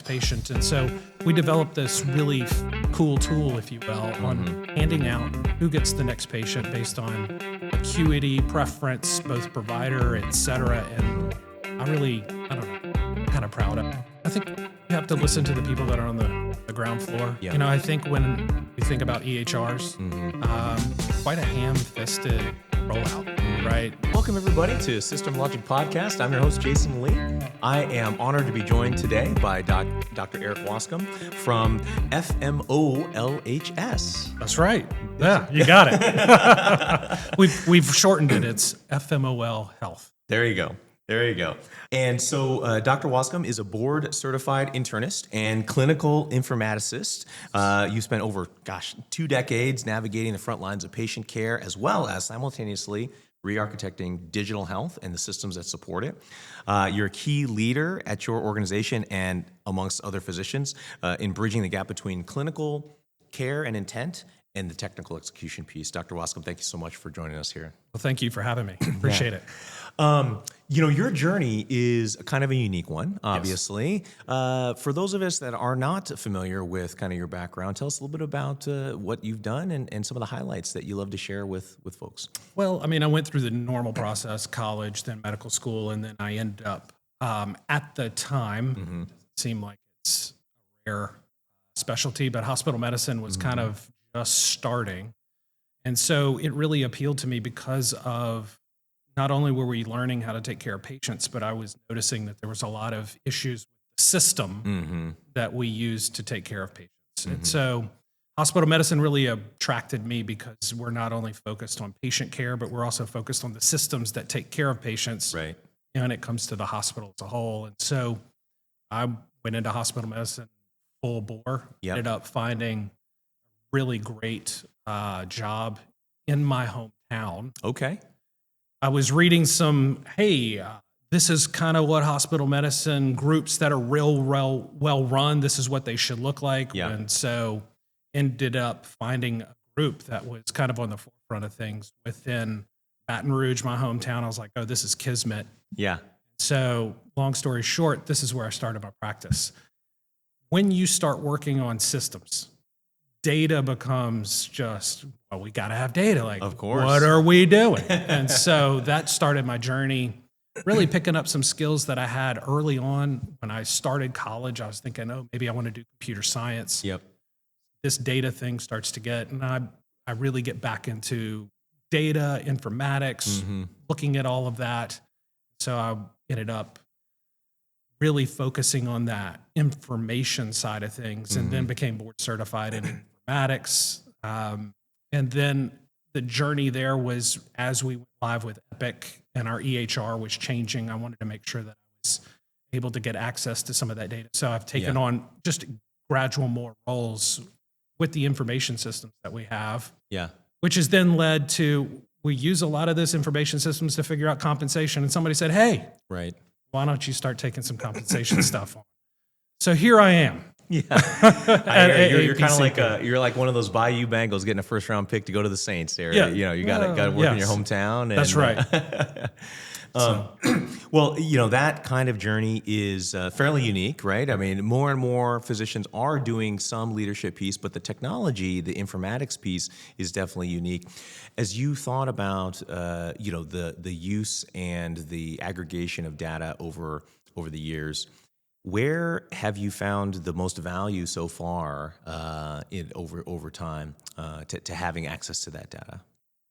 patient. And so we developed this really cool tool, if you will, on handing out who gets the next patient based on acuity, preference, both provider, et cetera. And I don't know, I'm kind of proud of it. I think you have to listen to the people that are on the ground floor. Yeah. You know, I think when we think about EHRs, quite a ham-fisted rollout, right? Welcome, everybody, to System Logic Podcast. I'm your host, Jason Lee. I am honored to be joined today by Dr. Eric Wascome from FMOLHS. That's right. Yeah, you got it. We've shortened it. It's FMOL Health. There you go. There you go. And so Dr. Wascome is a board-certified internist and clinical informaticist. You spent over, 2 decades navigating the front lines of patient care, as well as simultaneously re-architecting digital health and the systems that support it. You're a key leader at your organization and amongst other physicians in bridging the gap between clinical care and intent and the technical execution piece. Dr. Wascome, thank you so much for joining us here. Well, thank you for having me. Appreciate it. Your journey is kind of a unique one, obviously. Yes. For those of us that are not familiar with kind of your background, tell us a little bit about what you've done and some of the highlights that you love to share with folks. Well, I mean, I went through the normal process, college, then medical school, and then I ended up, at the time, it seemed like it's a rare specialty, but hospital medicine was kind of just starting. And so it really appealed to me because of not only were we learning how to take care of patients, but I was noticing that there was a lot of issues with the system that we use to take care of patients. And so hospital medicine really attracted me because we're not only focused on patient care, but we're also focused on the systems that take care of patients when it comes to the hospital as a whole. And so I went into hospital medicine full bore, ended up finding a really great job in my hometown. Okay. I was reading this is kind of what hospital medicine groups that are real well run, this is what they should look like. Yeah. And so ended up finding a group that was kind of on the forefront of things within Baton Rouge, my hometown. I was like, oh, this is kismet. Yeah. So long story short, this is where I started my practice. When you start working on systems, data becomes just, we got to have data. Like, of course. What are we doing? And so that started my journey, really picking up some skills that I had early on. When I started college, I was thinking, maybe I want to do computer science. Yep. This data thing starts to and I really get back into data, informatics, looking at all of that. So I ended up really focusing on that information side of things, and then became board certified in informatics. And then the journey there was, as we went live with Epic and our EHR was changing, I wanted to make sure that I was able to get access to some of that data. So I've taken on just gradual more roles with the information systems that we have, which has then led to, we use a lot of this information systems to figure out compensation. And somebody said, hey, why don't you start taking some compensation stuff on? So here I am. Yeah, you're kind of like you're like one of those Bayou Bengals getting a first round pick to go to the Saints area. You got to work in your hometown. And, that's right. Well, that kind of journey is fairly unique, right? I mean, more and more physicians are doing some leadership piece, but the technology, the informatics piece is definitely unique. As you thought about, the use and the aggregation of data over the years, where have you found the most value so far over time to having access to that data?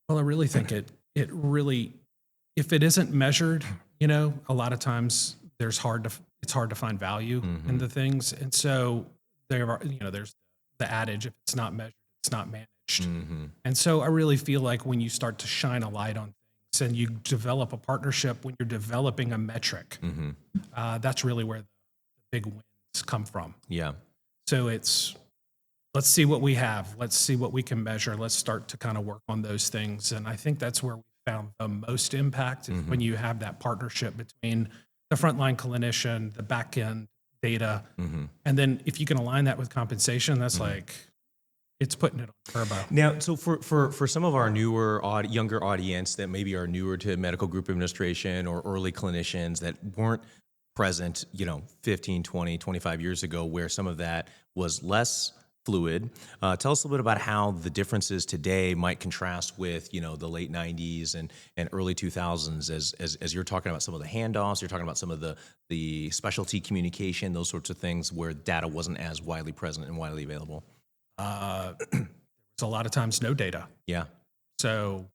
Well, I really think it really, if it isn't measured, a lot of times it's hard to find value in the things. And so there's the adage, if it's not measured, it's not managed. And so I really feel like when you start to shine a light on things and you develop a partnership, when you're developing a metric, that's really where the big wins come from. Yeah. So let's see what we have. Let's see what we can measure. Let's start to kind of work on those things. And I think that's where we found the most impact is when you have that partnership between the frontline clinician, the back end data. And then if you can align that with compensation, that's like, it's putting it on turbo. Now, so for some of our younger audience that maybe are newer to medical group administration or early clinicians that weren't present, 15, 20, 25 years ago, where some of that was less fluid. Tell us a little bit about how the differences today might contrast with, the late 90s and early 2000s as you're talking about some of the handoffs, you're talking about some of the specialty communication, those sorts of things where data wasn't as widely present and widely available. It's a lot of times no data. Yeah. So,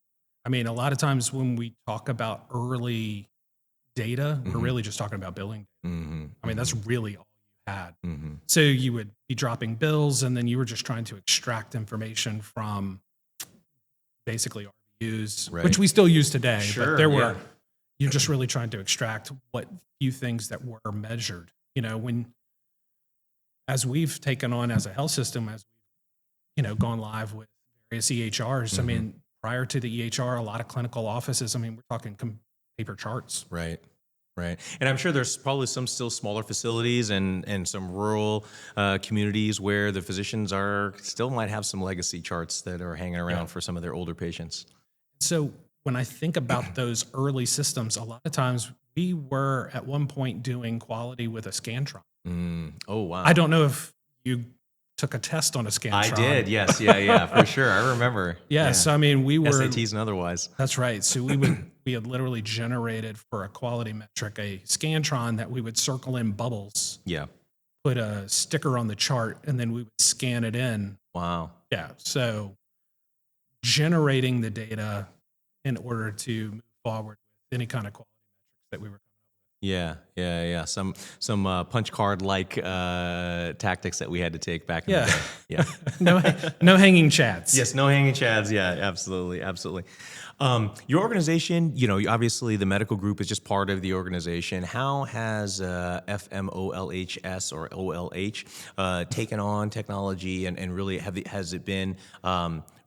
I mean, a lot of times when we talk about early data, we're really just talking about billing. I mean, that's really all you had. So you would be dropping bills, and then you were just trying to extract information from basically RVUs, which we still use today. Sure, but there were, you're just really trying to extract what few things that were measured. As we've taken on as a health system, as we've, gone live with various EHRs, I mean, prior to the EHR, a lot of clinical offices, I mean, we're talking paper charts. Right. And I'm sure there's probably some still smaller facilities and some rural communities where the physicians still might have some legacy charts that are hanging around for some of their older patients. So when I think about those early systems, a lot of times we were at one point doing quality with a Scantron. Oh, wow. I don't know if you took a test on a Scantron. I did, yes. Yeah, for sure. I remember. Yes, I mean, we were... SATs and otherwise. That's right. So we had literally generated for a quality metric a Scantron that we would circle in bubbles. Yeah. Put a sticker on the chart, and then we would scan it in. Wow. Yeah, so generating the data in order to move forward with any kind of quality metrics that we were... Yeah. Some punch card like tactics that we had to take back in the day. Yeah. No hanging chads. Yes, no hanging chads. Yeah, absolutely. Your organization, obviously the medical group is just part of the organization. How has FMOLHS or OLH taken on technology and really has it been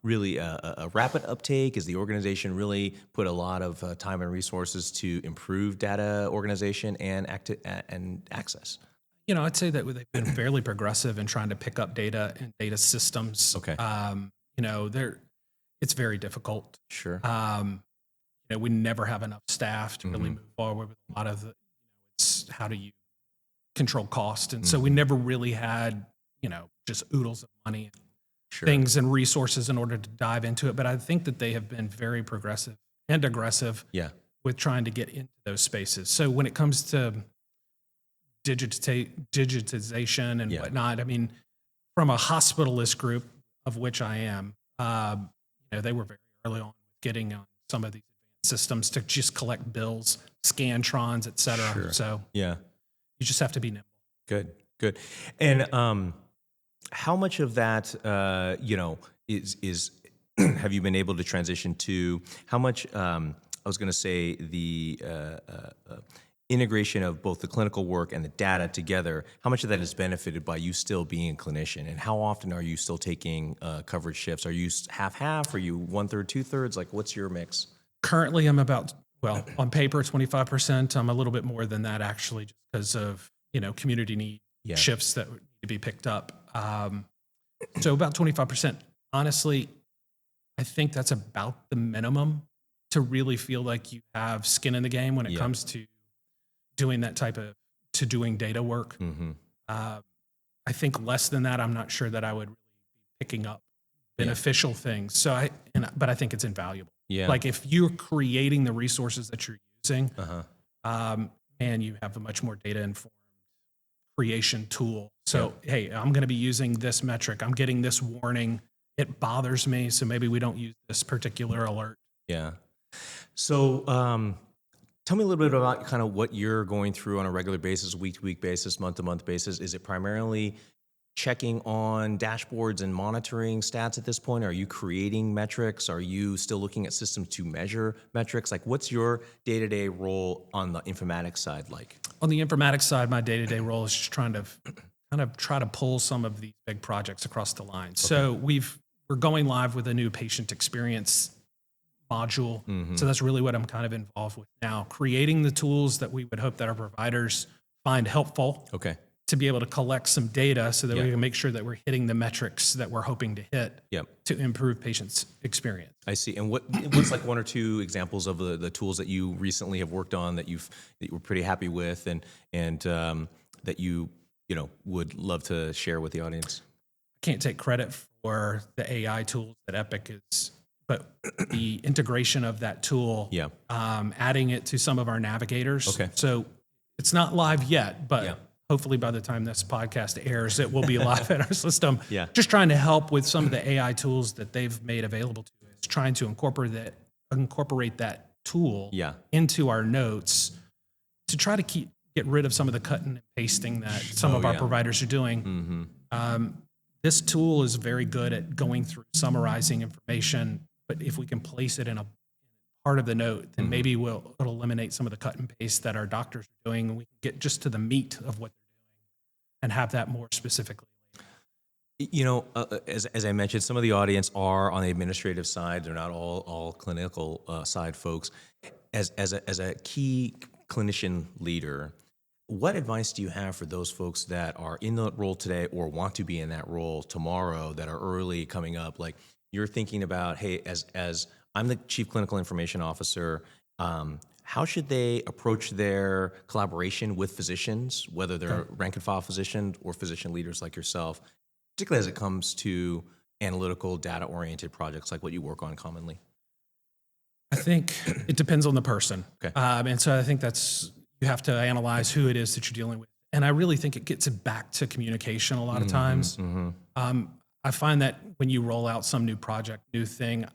really a rapid uptake? Has the organization really put a lot of time and resources to improve data organization and access? I'd say that they've been fairly progressive in trying to pick up data and data systems. Okay. It's very difficult. Sure. We never have enough staff to really move forward with a lot of it's how do you control cost. And so we never really had, just oodles of money, things and resources in order to dive into it. But I think that they have been very progressive and aggressive with trying to get into those spaces. So when it comes to digitization and whatnot, I mean, from a hospitalist group, of which I am, they were very early on getting on some of these systems to just collect bills, Scantrons, et cetera. Sure. So you just have to be nimble. Good. And how much of that, is have you been able to transition to how much, I was going to say the integration of both the clinical work and the data together, how much of that is benefited by you still being a clinician? And how often are you still taking coverage shifts? Are you half-half? Are you 1/3, 2/3? Like, what's your mix? Currently, I'm about, on paper, 25%. I'm a little bit more than that, actually, just because of, community need shifts that need to be picked up. So about 25%. Honestly, I think that's about the minimum to really feel like you have skin in the game when it comes to doing that doing data work. I think less than that, I'm not sure that I would really be picking up beneficial things. So but I think it's invaluable. Yeah. Like if you're creating the resources that you're using, and you have a much more data informed creation tool. So, hey, I'm going to be using this metric. I'm getting this warning. It bothers me. So maybe we don't use this particular alert. Yeah. So, tell me a little bit about kind of what you're going through on a regular basis, week-to-week basis, month-to-month basis. Is it primarily checking on dashboards and monitoring stats at this point? Are you creating metrics? Are you still looking at systems to measure metrics? Like, what's your day-to-day role on the informatics side like? On the informatics side, my day-to-day role is just trying to try to pull some of these big projects across the line. Okay. So we're going live with a new patient experience module. So that's really what I'm kind of involved with now, creating the tools that we would hope that our providers find helpful. Okay. to be able to collect some data so that Yeah. we can make sure that we're hitting the metrics that we're hoping to hit Yep. to improve patients' experience. I see. And what's like one or two examples of the tools that you recently have worked on that you were pretty happy with and that you would love to share with the audience? I can't take credit for the AI tools that Epic is, but the integration of that tool, Yeah. Adding it to some of our navigators. Okay. So it's not live yet, but Yeah. hopefully by the time this podcast airs, it will be live in our system. Yeah. Just trying to help with some of the AI tools that they've made available to us, trying to incorporate that tool Yeah. into our notes to try to get rid of some of the cutting and pasting that some of our yeah. providers are doing. This tool is very good at going through summarizing information, but if we can place it in a part of the note, then maybe it'll eliminate some of the cut and paste that our doctors are doing, and we can get just to the meat of what they're doing and have that more specifically. As I mentioned, some of the audience are on the administrative side. They're not all clinical side folks. As a key clinician leader, what advice do you have for those folks that are in the role today or want to be in that role tomorrow that are early coming up? Like you're thinking about, hey, as I'm the chief clinical information officer, how should they approach their collaboration with physicians, whether they're rank and file physicians or physician leaders like yourself, particularly as it comes to analytical, data-oriented projects like what you work on commonly? I think it depends on the person. Okay. And so I think you have to analyze who it is that you're dealing with. And I really think it gets it back to communication a lot of times. I find that when you roll out some new project, new thing,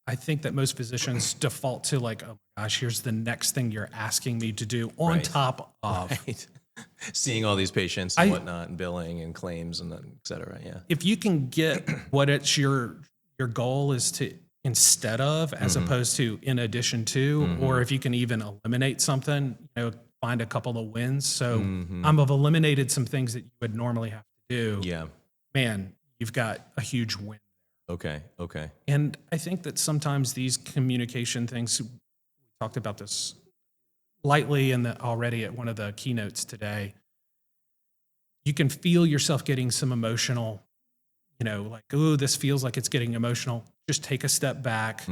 I think that most physicians default to like, oh my gosh, here's the next thing you're asking me to do on top of. Right. Seeing all these patients and whatnot and billing and claims and et cetera. Yeah. If you can get what it's your goal is to instead of, as opposed to in addition to, or if you can even eliminate something, find a couple of wins. So I've eliminated some things that you would normally have to do. Yeah. Man, you've got a huge win. Okay. And I think that sometimes these communication things, we talked about this lightly already at one of the keynotes today, you can feel yourself getting some emotional, like, oh, this feels like it's getting emotional. Just take a step back.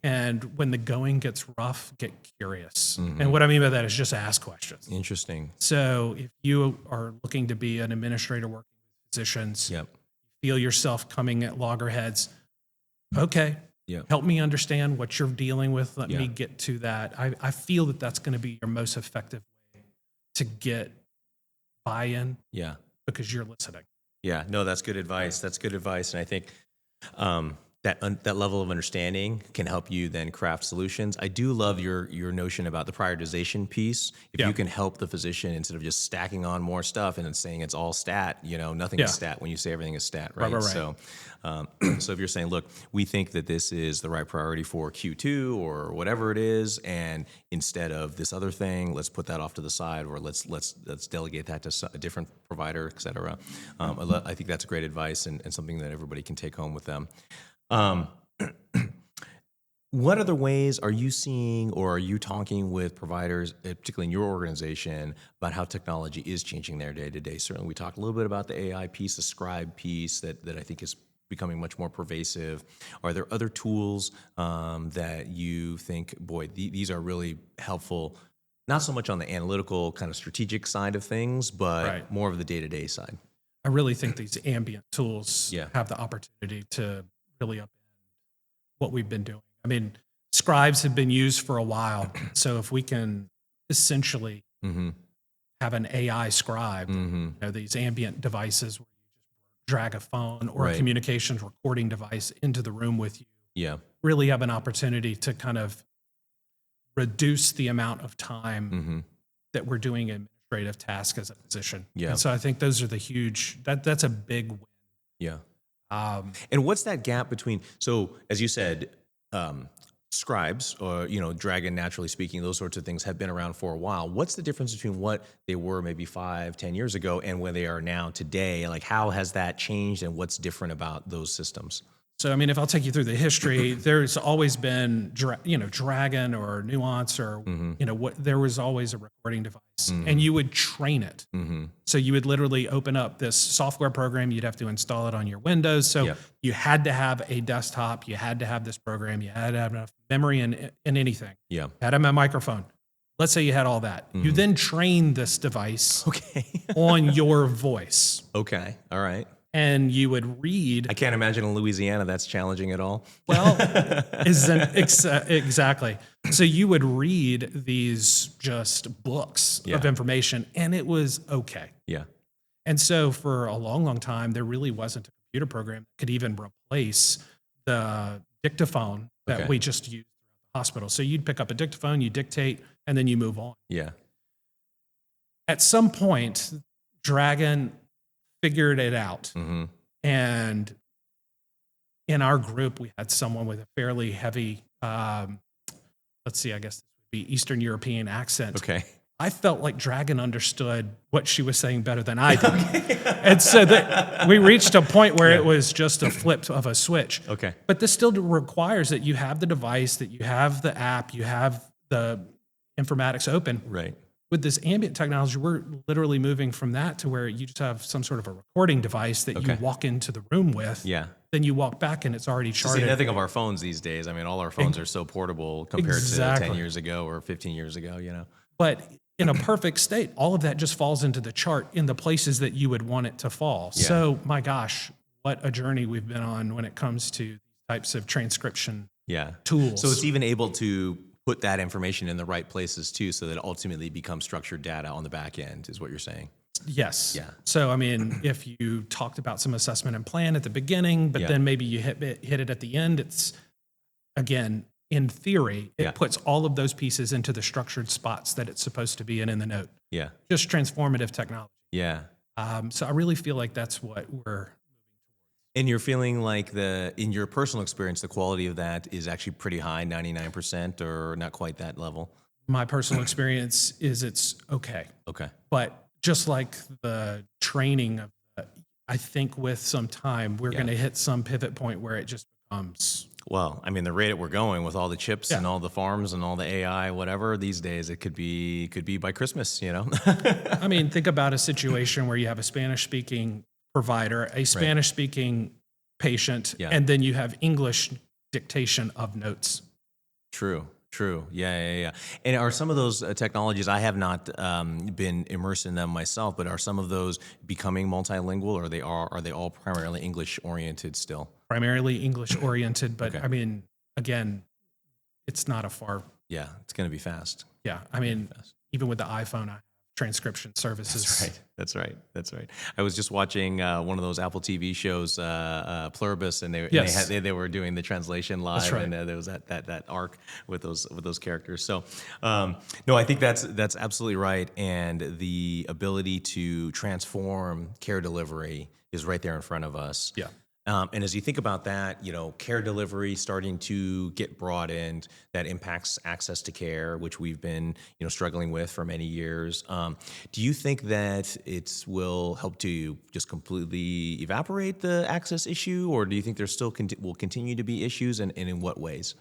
And when the going gets rough, get curious. And what I mean by that is just ask questions. Interesting. So if you are looking to be an administrator working with physicians, feel yourself coming at loggerheads, okay, help me understand what you're dealing with. Let me get to that. I feel that that's going to be your most effective way to get buy-in because you're listening. Yeah, no, that's good advice. And I think that level of understanding can help you then craft solutions. I do love your notion about the prioritization piece. If you can help the physician instead of just stacking on more stuff and then saying it's all stat, nothing is stat when you say everything is stat, right? Right. So, so if you're saying, look, we think that this is the right priority for Q2 or whatever it is, and instead of this other thing, let's put that off to the side, or let's delegate that to a different provider, et cetera. I think that's great advice and something that everybody can take home with them. What other ways are you seeing or are you talking with providers, particularly in your organization, about how technology is changing their day-to-day? Certainly we talked a little bit about the AI piece, the scribe piece that I think is becoming much more pervasive. Are there other tools that you think, boy, these are really helpful, not so much on the analytical kind of strategic side of things, but more of the day-to-day side? I really think these ambient tools have the opportunity to really upend what we've been doing. I mean, scribes have been used for a while. So if we can essentially have an AI scribe, these ambient devices where you just drag a phone or a communications recording device into the room with you, really have an opportunity to kind of reduce the amount of time that we're doing administrative tasks as a physician. And so I think those are that's a big win. Yeah. And what's that gap between, so as you said, scribes or, Dragon, naturally speaking, those sorts of things have been around for a while. What's the difference between what they were maybe 5-10 years ago and where they are now today? Like how has that changed and what's different about those systems? So, I mean, if I'll take you through the history, there's always been, Dragon or Nuance or, there was always a recording device and you would train it. So you would literally open up this software program. You'd have to install it on your Windows. So you had to have a desktop. You had to have this program. You had to have enough memory in anything. Yeah. Had to have a microphone. Let's say you had all that. You then train this device on your voice. Okay. All right. And you would read. I can't imagine in Louisiana that's challenging at all. Well, exactly. So you would read these just books of information, and it was okay. Yeah. And so for a long, long time, there really wasn't a computer program that could even replace the dictaphone that we just used in the hospital. So you'd pick up a dictaphone, you dictate, and then you move on. Yeah. At some point, Dragon figured it out. And in our group, we had someone with a fairly heavy, I guess this would be Eastern European accent. Okay. I felt like Dragon understood what she was saying better than I did. And so we reached a point where it was just a flip of a switch. Okay. But this still requires that you have the device, that you have the app, you have the informatics open. Right. With this ambient technology, we're literally moving from that to where you just have some sort of a recording device that you walk into the room with. Yeah. Then you walk back and it's already charted. See, nothing of our phones these days. I mean, all our phones are so portable compared to 10 years ago or 15 years ago, But in a perfect state, all of that just falls into the chart in the places that you would want it to fall. Yeah. So, my gosh, what a journey we've been on when it comes to these types of transcription tools. So it's even able to put that information in the right places too, so that it ultimately becomes structured data on the back end, is what you're saying. Yes. Yeah. So, I mean, if you talked about some assessment and plan at the beginning, but then maybe you hit it at the end, it's, again, in theory, it puts all of those pieces into the structured spots that it's supposed to be in the note. Yeah. Just transformative technology. Yeah. So I really feel like that's what we're. And you're feeling like in your personal experience, the quality of that is actually pretty high, 99%, or not quite that level? My personal experience is it's okay. Okay. But just like the training of, I think with some time, we're going to hit some pivot point where it just becomes. Well, I mean, the rate that we're going with all the chips and all the farms and all the AI, whatever, these days, it could be by Christmas, I mean, think about a situation where you have a Spanish-speaking provider, a Spanish-speaking patient, and then you have English dictation of notes. True. Yeah. And are some of those technologies, I have not been immersed in them myself, but are some of those becoming multilingual, or are they all primarily English-oriented still? Primarily English-oriented, but I mean, again, it's not a far. Yeah, it's going to be fast. Yeah, I mean, even with the iPhone, I have transcription services. That's right. I was just watching one of those Apple TV shows, Pluribus, and they were doing the translation live, and there was that arc with those characters. So, no, I think that's absolutely right, and the ability to transform care delivery is right there in front of us. Yeah. And as you think about that, care delivery starting to get broadened, that impacts access to care, which we've been, struggling with for many years. Do you think that it will help to just completely evaporate the access issue, or do you think there still will continue to be issues, and in what ways?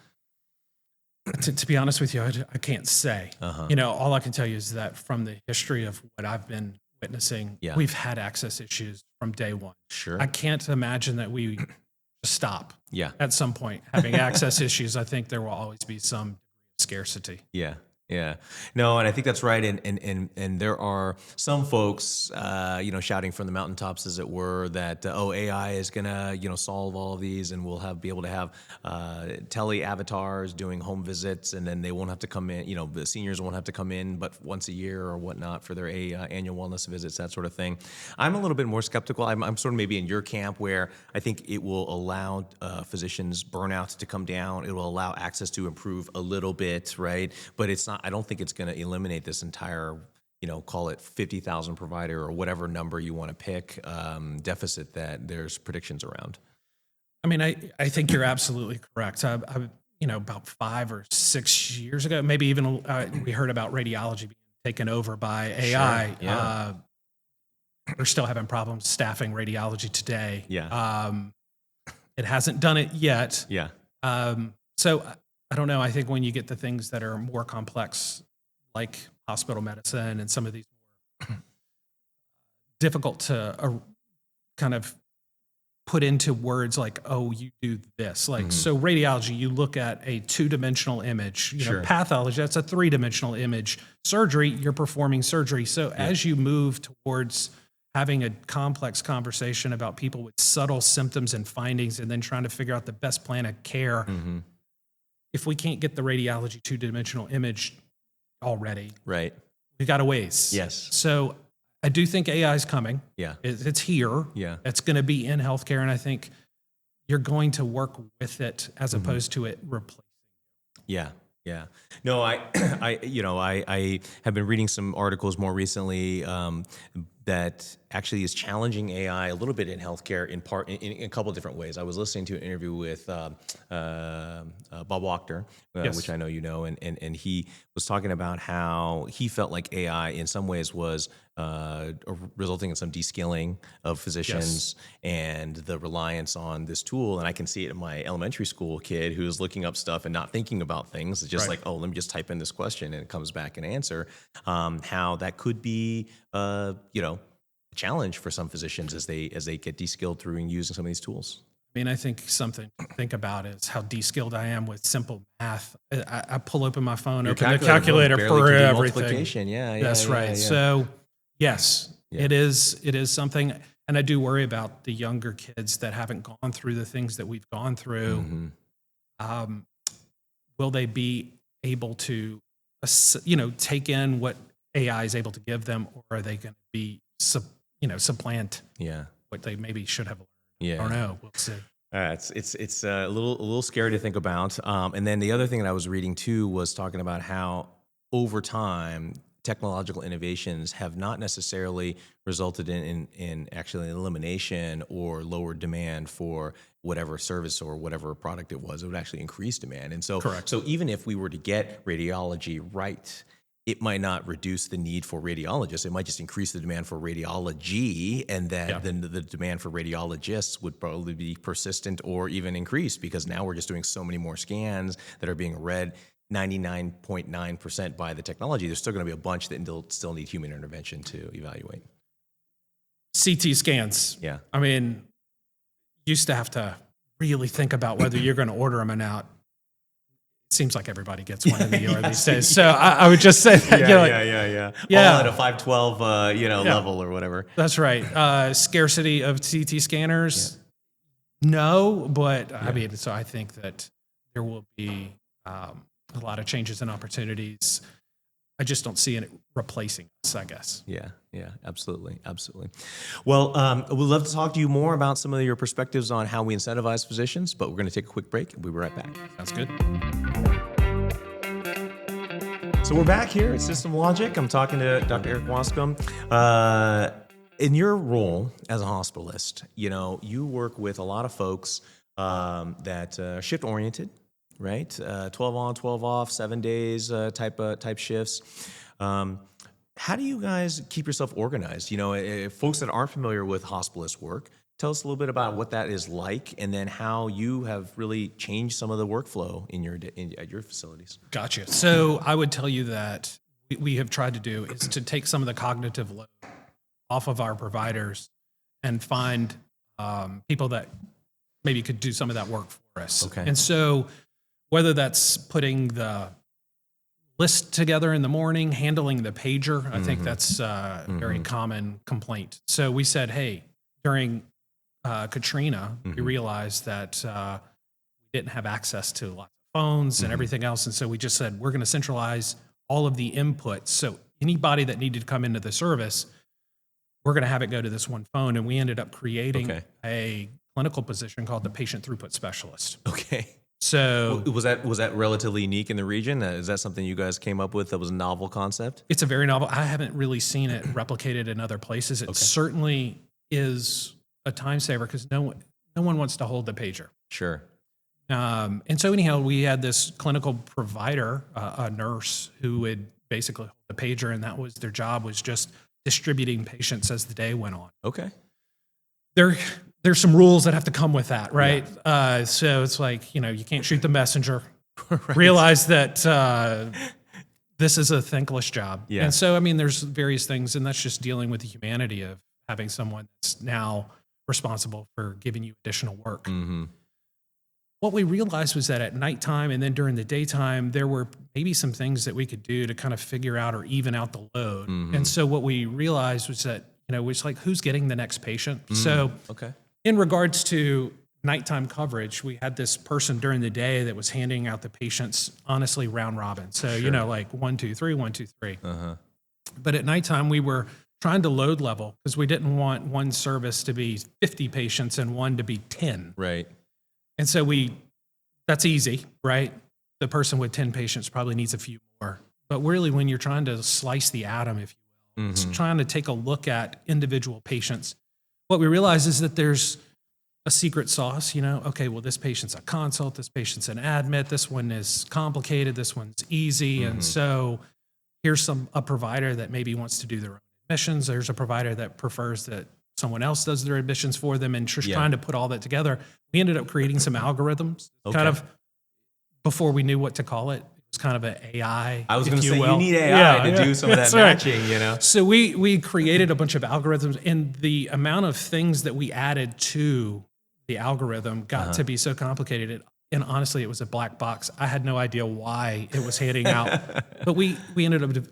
To be honest with you, I can't say. All I can tell you is that from the history of what I've been witnessing, we've had access issues from day one. Sure. I can't imagine that we stop at some point having access issues. I think there will always be some scarcity. Yeah. No, and I think that's right. And there are some folks, shouting from the mountaintops, as it were, that AI is gonna, solve all of these, and we'll be able to have tele avatars doing home visits, and then they won't have to come in. The seniors won't have to come in, but once a year or whatnot for their annual wellness visits, that sort of thing. I'm a little bit more skeptical. I'm sort of maybe in your camp, where I think it will allow physicians' burnout to come down. It will allow access to improve a little bit, right? But it's not. I don't think it's going to eliminate this entire, call it 50,000 provider or whatever number you want to pick, deficit that there's predictions around. I mean, I think you're absolutely correct. About 5 or 6 years ago, maybe even we heard about radiology being taken over by AI. Sure. Yeah. We're still having problems staffing radiology today. Yeah. It hasn't done it yet. Yeah. So I don't know. I think when you get to things that are more complex, like hospital medicine and some of these more difficult to kind of put into words like, oh, you do this. Like, so radiology, you look at a 2-dimensional image, you know, pathology, that's a 3-dimensional image. Surgery, you're performing surgery. So as you move towards having a complex conversation about people with subtle symptoms and findings and then trying to figure out the best plan of care, if we can't get the radiology 2-dimensional image already, Right. we've got a ways. Yes. So I do think AI is coming. Yeah. It's here. Yeah. It's going to be in healthcare, and I think you're going to work with it as opposed to it replacing. Yeah. Yeah. No, I have been reading some articles more recently that actually is challenging AI a little bit in healthcare in a couple of different ways. I was listening to an interview with Bob Wachter, which I know you know, and he was talking about how he felt like AI in some ways was resulting in some descaling of physicians and the reliance on this tool. And I can see it in my elementary school kid who's looking up stuff and not thinking about things. It's just like, oh, let me just type in this question and it comes back an answer. How that could be, a challenge for some physicians as they get deskilled through using some of these tools. I mean, I think something to think about is how de-skilled I am with simple math. I pull open my phone, open the calculator for everything. Yeah, that's right. Yeah. So, yes, it is something. And I do worry about the younger kids that haven't gone through the things that we've gone through. Will they be able to, take in what AI is able to give them, or are they going to be, supplant what they maybe should have learned? I don't know. We'll see. It's a little scary to think about. And then the other thing that I was reading too was talking about how over time technological innovations have not necessarily resulted in actually an elimination or lower demand for whatever service or whatever product it was. It would actually increase demand. And so, so even if we were to get radiology right, it might not reduce the need for radiologists. It might just increase the demand for radiology, and then the demand for radiologists would probably be persistent or even increase, because now we're just doing so many more scans that are being read 99.9% by the technology. There's still going to be a bunch that still need human intervention to evaluate. CT scans. Yeah. I mean, used to have to really think about whether you're going to order them or not. Seems like everybody gets one in the ER these days. So I would just say that. All at a 512, level or whatever. That's right. Scarcity of CT scanners? No, but I mean, so I think that there will be a lot of changes and opportunities. I just don't see it replacing us, I guess. Yeah, absolutely. Well, we'd love to talk to you more about some of your perspectives on how we incentivize physicians, but we're going to take a quick break and we'll be right back. Sounds good. So we're back here at System Logic. I'm talking to Dr. Eric Wascome. In your role as a hospitalist, you work with a lot of folks that are shift-oriented, right? 12 on, 12 off, 7 days type shifts. How do you guys keep yourself organized? Folks that aren't familiar with hospitalist work, tell us a little bit about what that is like, and then how you have really changed some of the workflow at your facilities. Gotcha. So I would tell you that we have tried to do is to take some of the cognitive load off of our providers and find people that maybe could do some of that work for us. Okay. And so whether that's putting the list together in the morning, handling the pager, I think that's a very common complaint. So we said, hey, during Katrina, we realized that we didn't have access to lots of phones and everything else. And so we just said, we're going to centralize all of the inputs. So anybody that needed to come into the service, we're going to have it go to this one phone. And we ended up creating a clinical position called the Patient Throughput Specialist. Okay. So was that relatively unique in the region? Is that something you guys came up with that was a novel concept? It's a very novel. I haven't really seen it replicated in other places. It certainly is a time saver because no one wants to hold the pager. Sure. And so anyhow, we had this clinical provider, a nurse, who would basically hold the pager, and that was their job, was just distributing patients as the day went on. Okay. there's some rules that have to come with that, right? So it's like, you can't shoot the messenger. Right. Realize that this is a thankless job. Yeah. And so, there's various things, and that's just dealing with the humanity of having someone that's now responsible for giving you additional work. Mm-hmm. What we realized was that at nighttime and then during the daytime, there were maybe some things that we could do to kind of figure out or even out the load. Mm-hmm. And so what we realized was that, it's like, who's getting the next patient? So Okay. in regards to nighttime coverage, we had this person during the day that was handing out the patients, honestly, round robin. So, like 1, 2, 3, 1, 2, 3. Uh-huh. But at nighttime, we were trying to load level because we didn't want one service to be 50 patients and one to be 10. Right. And so that's easy, right? The person with 10 patients probably needs a few more. But really, when you're trying to slice the atom, if you will, it's trying to take a look at individual patients. What we realize is that there's a secret sauce, okay, well, this patient's a consult, this patient's an admit, this one is complicated, this one's easy. And so here's a provider that maybe wants to do their own admissions. There's a provider that prefers that someone else does their admissions for them, and just trying to put all that together. We ended up creating some algorithms, kind of before we knew what to call it. It was kind of an AI. I was going to say, you need AI to do some of that matching, So we created a bunch of algorithms, and the amount of things that we added to the algorithm got to be so complicated. And honestly, it was a black box. I had no idea why it was handing out. But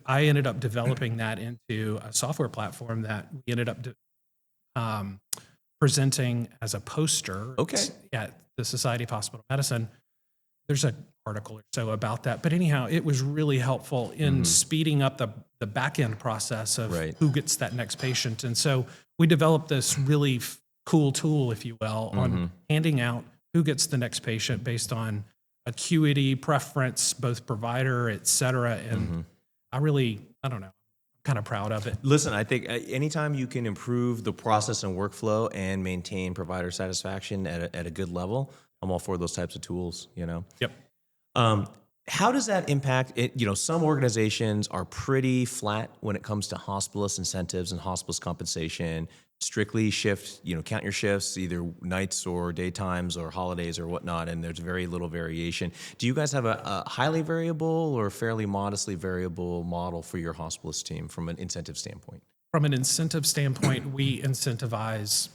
I ended up developing that into a software platform that we ended up presenting as a poster at the Society of Hospital Medicine. There's an article or so about that. But anyhow, it was really helpful in speeding up the back end process of who gets that next patient. And so we developed this really cool tool, if you will, on handing out who gets the next patient based on acuity, preference, both provider, et cetera. And I don't know, I'm kind of proud of it. Listen, I think anytime you can improve the process and workflow and maintain provider satisfaction at a good level, I'm all for those types of tools, Yep. How does that impact it? Some organizations are pretty flat when it comes to hospitalist incentives and hospitalist compensation, strictly shift, count your shifts, either nights or daytimes or holidays or whatnot, and there's very little variation. Do you guys have a highly variable or fairly modestly variable model for your hospitalist team from an incentive standpoint? From an incentive standpoint, we incentivize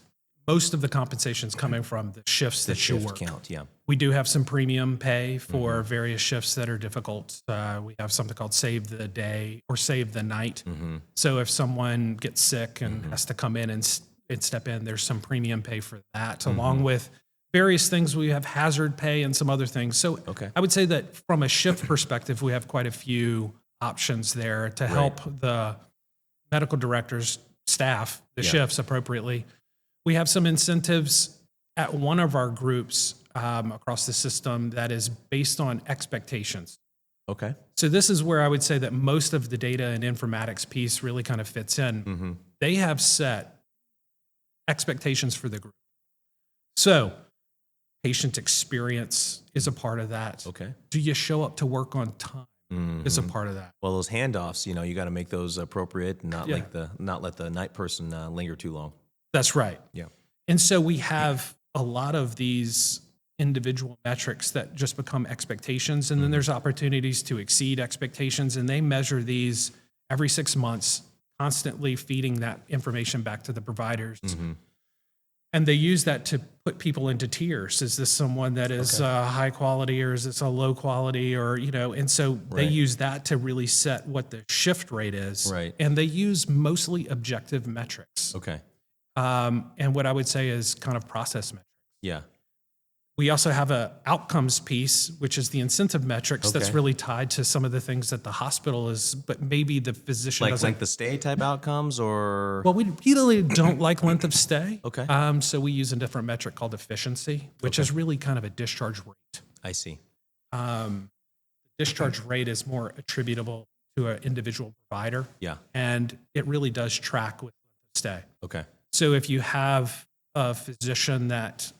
most of the compensations coming from the shifts that you work. Count, yeah. We do have some premium pay for various shifts that are difficult. We have something called Save the Day or Save the Night. So if someone gets sick and has to come in and step in, there's some premium pay for that, along with various things. We have hazard pay and some other things. So I would say that from a shift perspective, we have quite a few options there to help the medical directors staff the shifts appropriately. We have some incentives at one of our groups across the system that is based on expectations. Okay. So this is where I would say that most of the data and informatics piece really kind of fits in. They have set expectations for the group. So patient experience is a part of that. Okay. Do you show up to work on time? Is a part of that. Well, those handoffs, you got to make those appropriate and not let the night person linger too long. That's right. Yeah. And so we have a lot of these individual metrics that just become expectations. And then there's opportunities to exceed expectations. And they measure these every 6 months, constantly feeding that information back to the providers. And they use that to put people into tiers. Is this someone that is high quality, or is this a low quality, or, and so they use that to really set what the shift rate is. Right. And they use mostly objective metrics. Okay. And what I would say is kind of process metrics. Yeah. We also have a outcomes piece, which is the incentive metrics that's really tied to some of the things that the hospital is, but maybe the physician doesn't. Like the stay type outcomes, or? Well, we really don't like length of stay. Okay. So we use a different metric called efficiency, which is really kind of a discharge rate. I see. Discharge rate is more attributable to an individual provider. Yeah. And it really does track with length of stay. Okay. So if you have a physician that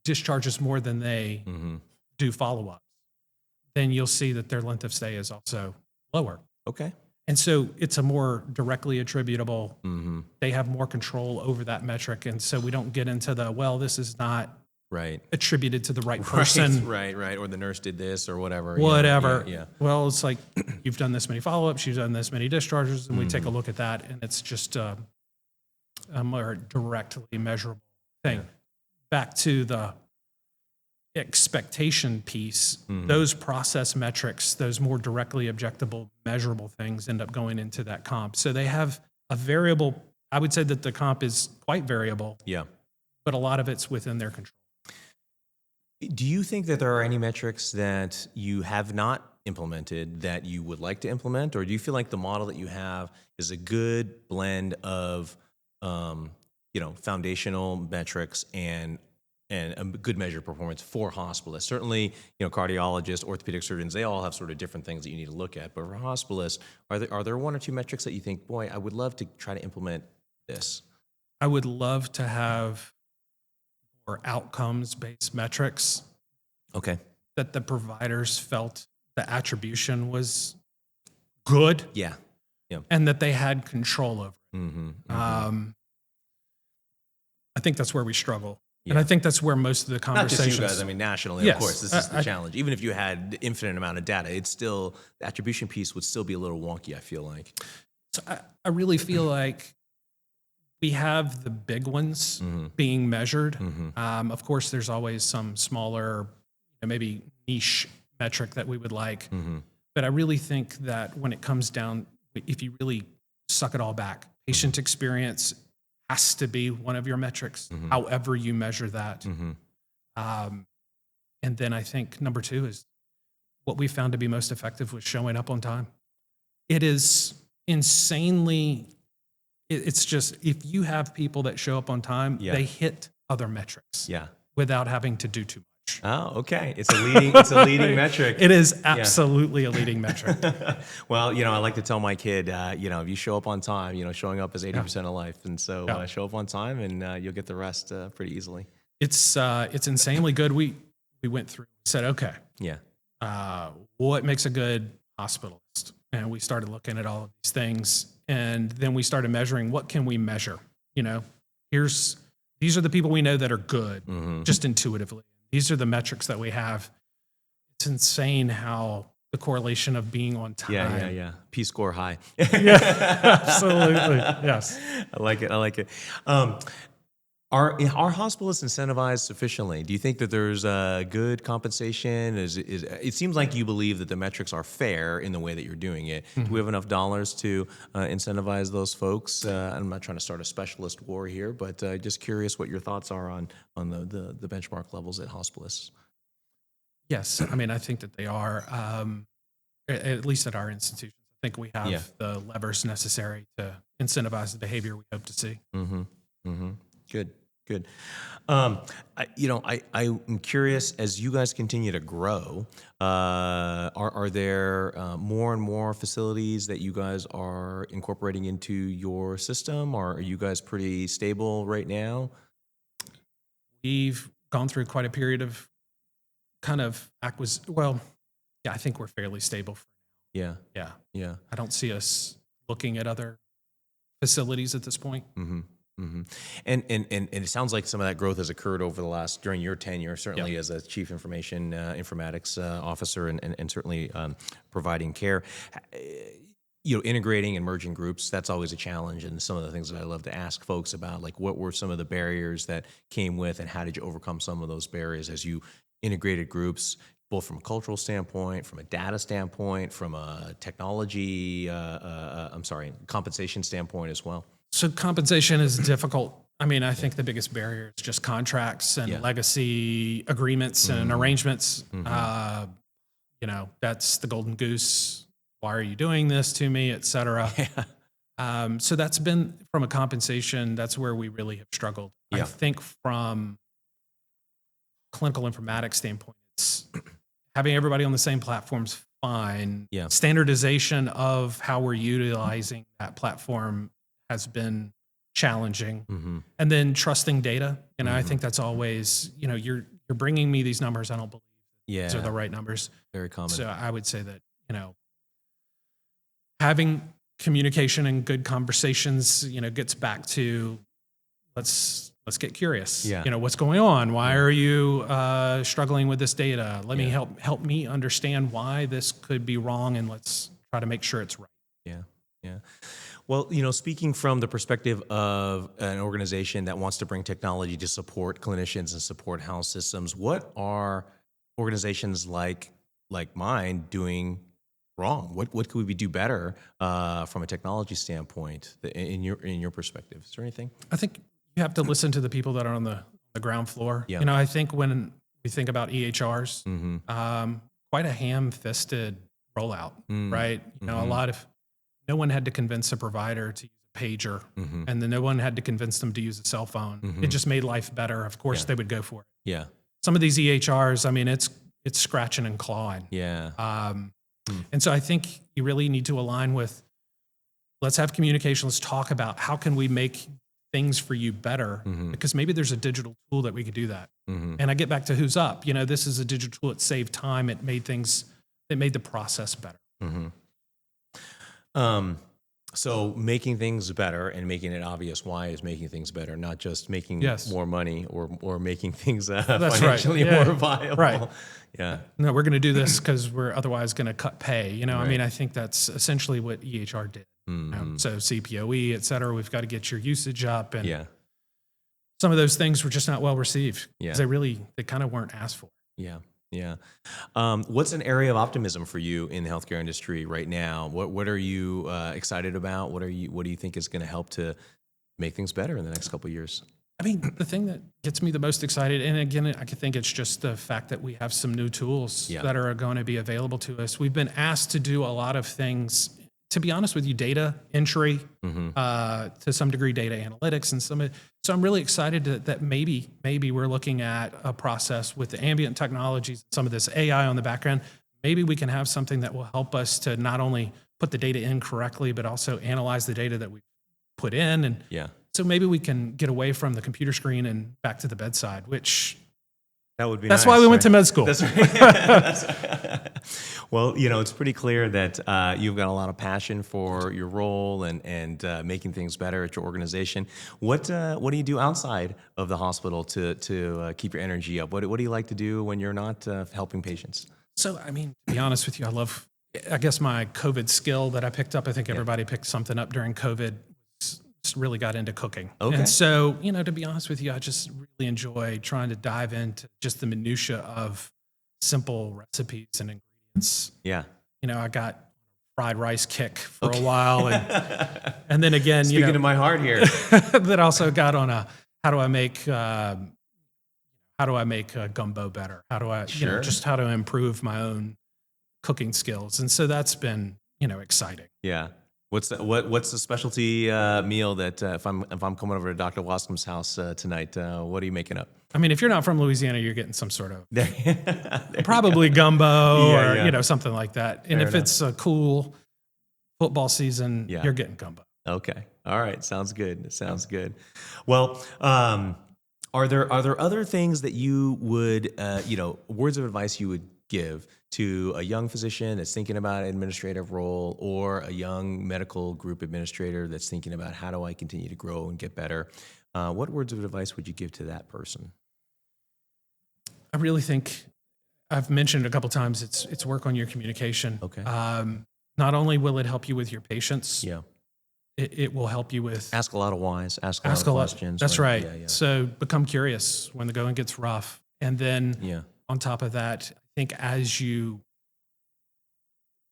discharges more than they do follow-ups, then you'll see that their length of stay is also lower. Okay. And so it's a more directly attributable. They have more control over that metric. And so we don't get into this is not Right. attributed to the right person. Right. Or the nurse did this or whatever. Whatever. Yeah. Well, it's like you've done this many follow-ups, you've done this many discharges, and we take a look at that, and it's just a more directly measurable thing. Yeah. Back to the expectation piece, those process metrics, those more directly objectable, measurable things end up going into that comp. So they have a variable. I would say that the comp is quite variable. Yeah. But a lot of it's within their control. Do you think that there are any metrics that you have not implemented that you would like to implement, or do you feel like the model that you have is a good blend of, foundational metrics and a good measure of performance for hospitalists? Certainly, cardiologists, orthopedic surgeons, they all have sort of different things that you need to look at. But for hospitalists, are there one or two metrics that you think, boy, I would love to try to implement this? I would love to have more outcomes-based metrics. Okay. That the providers felt the attribution was good. Yeah. And that they had control over it. I think that's where we struggle. Yeah. And I think that's where most of the conversations... Not just you guys, I mean nationally, yes, of course, this is the challenge. Even if you had infinite amount of data, it's still, the attribution piece would still be a little wonky, I feel like. So I really feel like we have the big ones being measured. Of course, there's always some smaller, maybe niche metric that we would like. But I really think that when it comes down, if you really suck it all back, patient experience has to be one of your metrics, however you measure that. And then I think number two is what we found to be most effective was showing up on time. It is insanely... It's just, if you have people that show up on time, they hit other metrics without having to do too much. Oh, okay. It's a leading metric. It is absolutely a leading metric. Well, I like to tell my kid, if you show up on time, showing up is 80% of life. And so show up on time and you'll get the rest pretty easily. It's insanely good. We went through, said, okay, what makes a good hospitalist? And we started looking at all of these things. And then we started measuring, what can we measure? These are the people we know that are good, just intuitively. These are the metrics that we have. It's insane how the correlation of being on time. Yeah. P-score high. Absolutely. Yes. I like it. Are hospitalists incentivized sufficiently? Do you think that there's good compensation? It seems like you believe that the metrics are fair in the way that you're doing it. Do we have enough dollars to incentivize those folks? I'm not trying to start a specialist war here, but just curious what your thoughts are on the benchmark levels at hospitalists. Yes, I mean, I think that they are, at least at our institutions. I think we have the levers necessary to incentivize the behavior we hope to see. Good. I'm curious, as you guys continue to grow, are there more and more facilities that you guys are incorporating into your system, or are you guys pretty stable right now? We've gone through quite a period of kind of I think we're fairly stable. Yeah. I don't see us looking at other facilities at this point. And it sounds like some of that growth has occurred during your tenure, certainly as a chief informatics officer, and certainly providing care. Integrating and merging groups, that's always a challenge. And some of the things that I love to ask folks about, like what were some of the barriers that came with, and how did you overcome some of those barriers as you integrated groups, both from a cultural standpoint, from a data standpoint, from a technology, compensation standpoint as well? So compensation is difficult. I mean, I think the biggest barrier is just contracts and legacy agreements and arrangements. That's the golden goose. Why are you doing this to me, et cetera? So that's been, from a compensation, that's where we really have struggled. I think from clinical informatics standpoint, it's having everybody on the same platform's fine. Standardization of how we're utilizing that platform has been challenging. And then trusting data. I think that's always, you're bringing me these numbers. I don't believe these are the right numbers. Very common. So I would say that, having communication and good conversations, gets back to let's get curious. Yeah. What's going on? Why are you struggling with this data? Let me help me understand why this could be wrong, and let's try to make sure it's right. Yeah. Well, speaking from the perspective of an organization that wants to bring technology to support clinicians and support health systems, what are organizations like mine doing wrong? What could we do better from a technology standpoint in your perspective? Is there anything? I think you have to listen to the people that are on the ground floor. Yeah. I think when we think about EHRs, quite a ham-fisted rollout, right? No one had to convince a provider to use a pager, and then no one had to convince them to use a cell phone. It just made life better. Of course, they would go for it. Yeah. Some of these EHRs, it's scratching and clawing. Yeah. And so I think you really need to align with, let's have communication. Let's talk about how can we make things for you better, because maybe there's a digital tool that we could do that. And I get back to who's up. This is a digital tool. It saved time. It made the process better. So making things better and making it obvious why is making things better, not just making more money or making things financially more viable. Right. Yeah. No, we're going to do this because we're otherwise going to cut pay. I think that's essentially what EHR did. So CPOE, et cetera, we've got to get your usage up. And some of those things were just not well received because they kind of weren't asked for. Yeah. Yeah. What's an area of optimism for you in the healthcare industry right now? What are you excited about? What do you think is going to help to make things better in the next couple of years? The thing that gets me the most excited, and again, I think it's just the fact that we have some new tools that are going to be available to us. We've been asked to do a lot of things, to be honest with you, data entry, to some degree, data analytics, and so I'm really excited that maybe we're looking at a process with the ambient technologies, some of this AI on the background. Maybe we can have something that will help us to not only put the data in correctly, but also analyze the data that we put in. And so maybe we can get away from the computer screen and back to the bedside, which that would be that's nice, why we went to med school. That's right. Well, it's pretty clear that you've got a lot of passion for your role and making things better at your organization. What do you do outside of the hospital to keep your energy up? What do you like to do when you're not helping patients? So, to be honest with you, I guess my COVID skill that I picked up, I think everybody picked something up during COVID, really got into cooking. Okay. And so, to be honest with you, I just really enjoy trying to dive into just the minutia of simple recipes and ingredients. Yeah. I got fried rice kick for a while. And then again, speaking to my heart here, that also got on how do I make a gumbo better? How do I, just how to improve my own cooking skills. And so that's been, exciting. Yeah. What's the specialty meal that if I'm coming over to Dr. Wascome's house tonight, what are you making up? If you're not from Louisiana, you're getting some sort of probably gumbo or something like that. And if it's a cool football season, you're getting gumbo. Okay. All right. Sounds good. Sounds good. Well, are there other things that you would words of advice you would give to a young physician that's thinking about an administrative role, or a young medical group administrator that's thinking about how do I continue to grow and get better? What words of advice would you give to that person? I really think I've mentioned a couple times it's work on your communication. Okay. Not only will it help you with your patients, it will help you with ask a lot of whys, ask a lot of questions. That's right. Yeah. So become curious when the going gets rough, and then on top of that, I think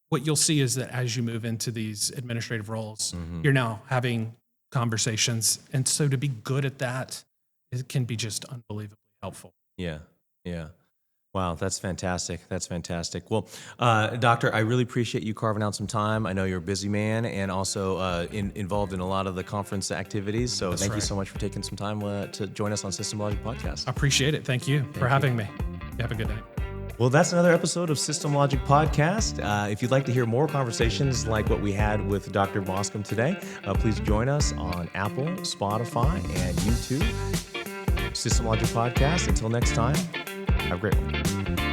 what you'll see is that as you move into these administrative roles, you're now having conversations. And so to be good at that, it can be just unbelievably helpful. Yeah. Wow, that's fantastic. That's fantastic. Well, Doctor, I really appreciate you carving out some time. I know you're a busy man and also involved in a lot of the conference activities. So thank you so much for taking some time to join us on System Logic Podcast. I appreciate it. Thank you for having me. You have a good night. Well, that's another episode of System Logic Podcast. If you'd like to hear more conversations like what we had with Dr. Wascome today, please join us on Apple, Spotify, and YouTube. System Logic Podcast. Until next time, have a great one.